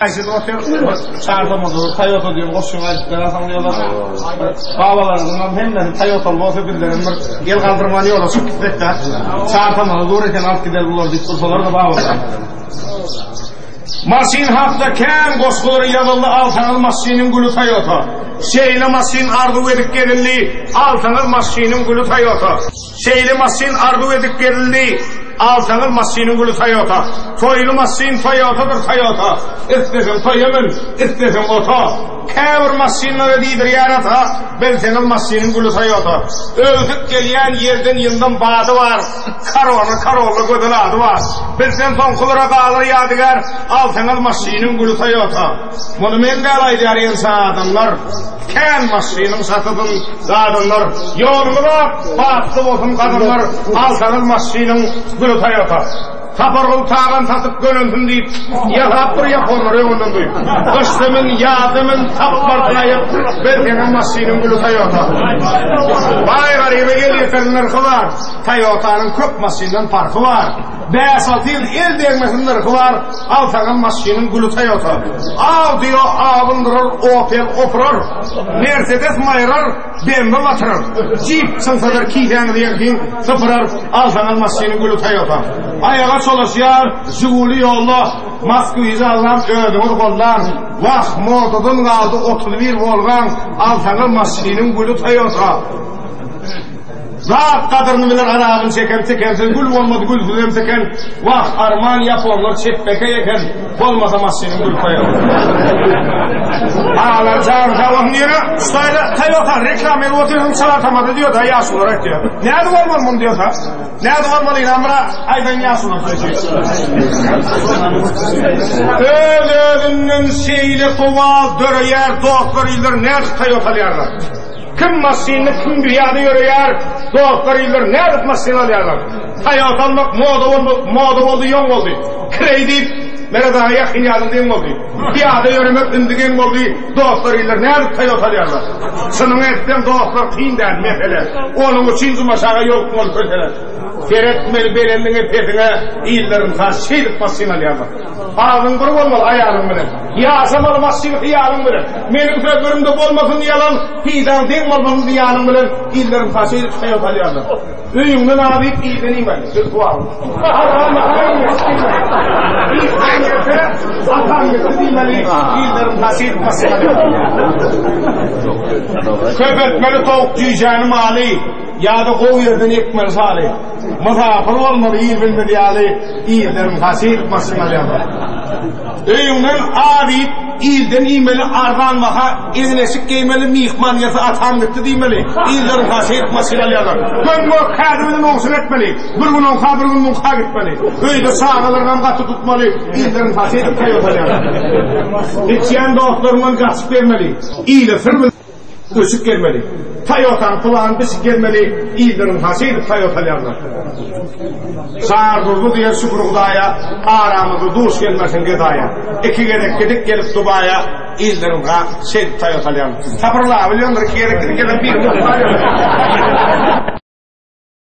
Siz otel çağırdığımızı Toyota diyor, koşun açıklara sanıyorlar. Babalarından hem de Toyota olsa birilerinin el kaldırmanı yola çık gitmek de çağırdığımızı doğru eken alt gider bulur deyip dursalar da babalar. Masin hafta kem koşkuları yazıldı altanıl masinin gülü Toyota. Şeyli masin ardu edip gerildi altanıl masinin gülü Toyota. Şeyli masin ardu edip gerildi altanıl masinin gülü Toyota. Toylu masin Toyota'dır Toyota. İstesem Toya'mın, istesem Ota. Kevr masinleri değildir yarata. Beltenil masinin gülü Toyota. Öldük gelen yerden yıldan badı var. Karolu gödül adı var. Belten tonkulara kalır yadigar. Altanıl masinin gülü Toyota. Bunu men belaydı arayınsa adamlar. Ken masinin satıdın kadınlar. Yolunu bak, battı olsun kadınlar. Altanıl masinin gülü Toyota. Tapargıl tağın satıp gönünsün deyip yakap bir yaponları önünden duyup kıştımın, yadımın tapmartınayıp belgenin masinin gülü Toyota. Vay garibe geliyetenin ırkı var. Toyota'nın kök masininden farkı var. 5-6 yıl el değmesinin ırkı var. Altanın masinin gülü Toyota. Av diyor, avındırır, Opel oturur. Mercedes mayırır, BMW batırır. Jeep sınsadır kiyden diyekin sıfırır. Altanın masinin gülü Toyota. Ayağa çalışıyor, Jiguli yolla, Moskvi'yi alan ödümür kollar. Vah motodan kaldı 31 volgan, altanıl masinin gülü Toyota. Zat kadırını bilir arabını çeken, gül olmadı gül gülüm çeken. Vah arman yaponlar çepbeke yeken, olmasa masinin gülü Toyota. Ağlar çağırca onun yere, ustayla Toyota reklam edip oturuyorum çalatamadı diyor da yaş olarak diyor. Nerede olmalı bunu diyor da? Nerede olmalı inanmıra aydan yaş olarak söylüyor. Ölünün şeyli tuval, dörüyer, doğuklar ilir, nerede Toyota'layarlar? Kim masinini kim dünyada yürüyer, doğuklar ilir, nerede masinini alayarlar? Toyota almak moda oldu, yon oldu. Kredi Mere daha yakın yardım oldu. Piyada yürümek indigen oldu. Doğuklar ilir, nerede Toyota'layarlar? Sının etten doğuklar kıyından mesele. Onun için zumaşağa yol kumul köteler. Feretmeli berenliğe petine illerin taşıydık masinalayarlar. Ağzın kırık olmalı ayağın bilen. Yasamalı masini hıyalın bilen. Benim sözlerimde olmasın yalan. Piydan den olmasın diyanın bilen. İllerin taşıydık Toyota'layarlar. Öyümden abi iyiden imen. Söz var. Atan gitti değmeli. İllerin taşıydık masinalayarlar. Köpetmeli tavuk cüyeceğini mali. Ya da o yerden ekmeli sali. Mızafır olmadı iyi bilmedi yali. İyillerin taşıydık masinalayarlar. Öyümden abi İlden imeli ardan vaka ezileşik giymeli mihmaniyası atan gitti deymeli. İllerin taşıyıp masinalayarlar. Gönmü kadrinin olsun etmeli. Bir gün onka bir gün onka gitmeli. Öyle sağalarından katı tutmalı. İllerin taşıyıp Toyota'layarlar. İçiyen doğuklarından kaçıp vermeli. İyle sırmı ışık gelmeli. Toyota'nın kulağın bisik gelmeli. İllerin taşıyıp Toyota'layarlar. Sağır durdu diye şükür Kudaya, aramızı duş gelmesin gıdaya. İki gerek gidip gelip Dubai'ye, İllerin Toyota'layarlar. Sapırla biliyorlar, iki gerek gidip gelip bir